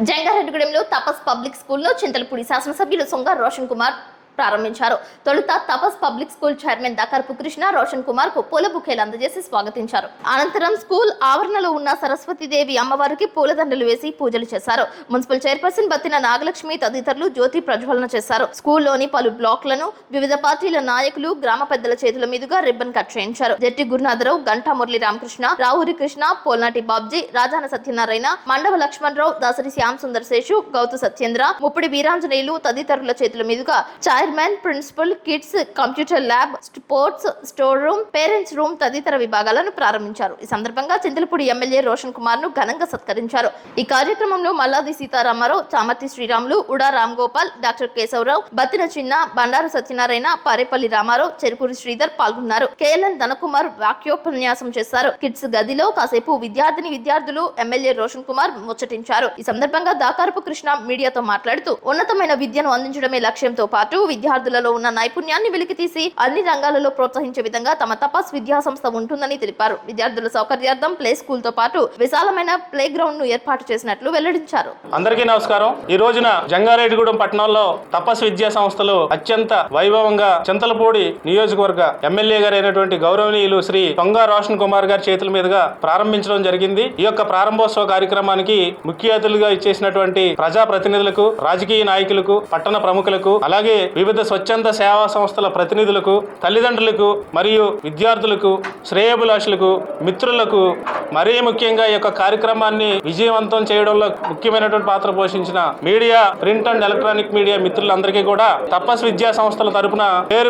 జంగారెడ్డిగూడెంలో తపస్ public స్కూల్లో చింతలపూడి శాసనసభ్యులు సొంగ రోషన్ కుమార్ ప్రారంభించారు. తొలుత Tapas public school chairman Dakarpu Krishna Roshan Kumar కు పూల బుకేలు అందజేసి స్వాగతించారు. అనంతరం స్కూల్ ఆవరణలో ఉన్న సరస్వతీదేవి అమ్మవారికి పూలదండలు వేసి పూజలు చేశారు. మున్సిపల్ చైర్పర్సన్ బత్తిన నాగలక్ష్మి తదితరులు జ్యోతి ప్రజ్వలన చేశారు. స్కూల్లోని పలు బ్లాక్లను వివిధ పార్టీల నాయకులు గ్రామ పెద్దల చేతుల మీదుగా రిబ్బన్ కట్ చేయించారు. జట్టి గురునాథరావు, గంటా మురళి రామకృష్ణ, రావురి కృష్ణ, పోల్నాటి బాబ్జీ, రాజాన సత్యనారాయణ, మండవ లక్ష్మణరావు, దాసరి శ్యామ్ సుందర్ శేషు, గౌతు సత్యేంద్ర, ముప్పిడి వీరాంజనేయులు తదితరుల చేతుల మీదుగా chairman, principal, kids, computer lab, sports, store room, parents room తదితర విభాగాలను ప్రారంభించారు. ఈ సందర్భంగా చింతలపూడి ఎమ్మెల్యే రోషన్ కుమార్ ను ఘనంగా సత్కరించారు. ఈ కార్యక్రమంలో మల్లాది సీతారామారావు, చామర్తి శ్రీరాములు, ఉడా రామ్ గోపాల్, డాక్టర్ కేశవరావు, బత్తిన చిన్న, బండారు సత్యనారాయణ, పారేపల్లి రామారావు, చెరుకూరి శ్రీధర్ పాల్గొన్నారు. కేఎల్ఎన్ ధనకుమార్ వాక్యోపన్యాసం చేశారు. కిడ్స్ గదిలో కాసేపు విద్యార్థులు ఎమ్మెల్యే రోషన్ కుమార్ ముచ్చటించారు. ఈ సందర్భంగా దాకారపు కృష్ణ మీడియాతో మాట్లాడుతూ ఉన్నతమైన విద్యను అందించడమే లక్ష్యంతో పాటు విద్యార్థులలో ఉన్న నైపుణ్యాన్ని వెలికితీసి అన్ని రంగాలలో ప్రోత్సహించే విధంగా తమ తపస్ విద్యా సంస్థ ఉంటుందని తెలిపారు. విద్యార్థుల సౌకర్యార్థం ప్లే స్కూల్ తో పాటు విశాలమైన ప్లే గ్రౌండ్ ను ఏర్పాటు చేసినట్లు వెల్లడించారు. అందరికీ నమస్కారం. ఈ రోజున జంగారెడ్డిగూడెం పట్టణంలో తపస్ విద్యా సంస్థలు అత్యంత వైభవంగా చింతలపూడి నియోజకవర్గ ఎమ్మెల్యే గారు అయినటువంటి గౌరవనీయులు శ్రీ సొంగ రోషన్ కుమార్ గారి చేతుల మీదుగా ప్రారంభించడం జరిగింది. ఈ యొక్క ప్రారంభోత్సవ కార్యక్రమానికి ముఖ్య అతిథులుగా ఇచ్చేసినటువంటి ప్రజా ప్రతినిధులకు, రాజకీయ నాయకులకు, పట్టణ ప్రముఖులకు, అలాగే వివిధ స్వచ్ఛంద సేవా సంస్థల ప్రతినిధులకు, తల్లిదండ్రులకు మరియు విద్యార్థులకు, శ్రేయోభిలాషులకు, మిత్రులకు, మరీ ముఖ్యంగా ఈ యొక్క కార్యక్రమాన్ని విజయవంతం చేయడంలో ముఖ్యమైనటువంటి పాత్ర పోషించిన media, print and electronic media మిత్రులందరికీ కూడా తపస్ విద్యా సంస్థల తరపున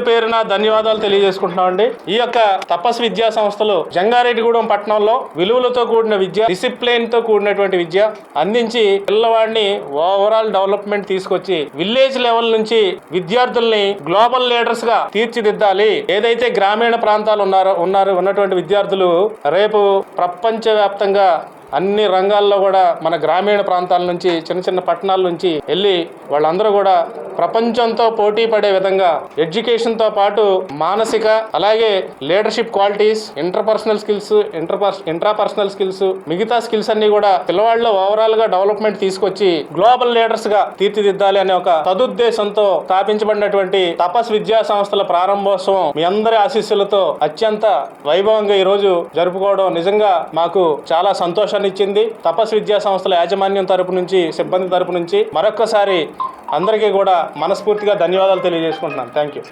పేరున ధన్యవాదాలు తెలియజేసుకుంటున్నామండి. ఈ యొక్క తపస్ విద్యా సంస్థలు జంగారెడ్డిగూడెం పట్టణంలో విలువలతో కూడిన విద్య, డిసిప్లిన్ తో కూడినటువంటి విద్య అందించి పిల్లవాడిని ఓవరాల్ డెవలప్మెంట్ తీసుకొచ్చి విలేజ్ లెవెల్ నుంచి విద్యార్థుల్ని గ్లోబల్ లీడర్స్ గా తీర్చిదిద్దాలి. ఏదైతే గ్రామీణ ప్రాంతాలు ఉన్నటువంటి విద్యార్థులు రేపు ప్రపంచవ్యాప్తంగా అన్ని రంగాల్లో కూడా మన గ్రామీణ ప్రాంతాల నుంచి, చిన్న పట్టణాల నుంచి వెళ్ళి వాళ్ళందరూ కూడా ప్రపంచంతో పోటీ పడే విధంగా ఎడ్యుకేషన్తో పాటు మానసిక, అలాగే leadership qualities, interpersonal skills, intrapersonal skills, మిగతా స్కిల్స్ అన్ని కూడా పిల్లవాళ్ళలో ఓవరాల్ గా డెవలప్మెంట్ తీసుకొచ్చి గ్లోబల్ లీడర్స్ గా తీర్చిదిద్దాలి అనే ఒక సదుద్దేశంతో స్థాపించబడినటువంటి తపస్ విద్యా సంస్థల ప్రారంభోత్సవం మీ అందరి ఆశీస్సులతో అత్యంత వైభవంగా ఈ రోజు జరుపుకోవడం నిజంగా మాకు చాలా సంతోషాన్ని ఇచ్చింది. తపస్ విద్యా సంస్థల యాజమాన్యం తరపు నుంచి, సిబ్బంది తరపు నుంచి మరొక్కసారి అందరికీ కూడా మనస్ఫూర్తిగా ధన్యవాదాలు తెలియజేసుకుంటున్నాను. Thank you.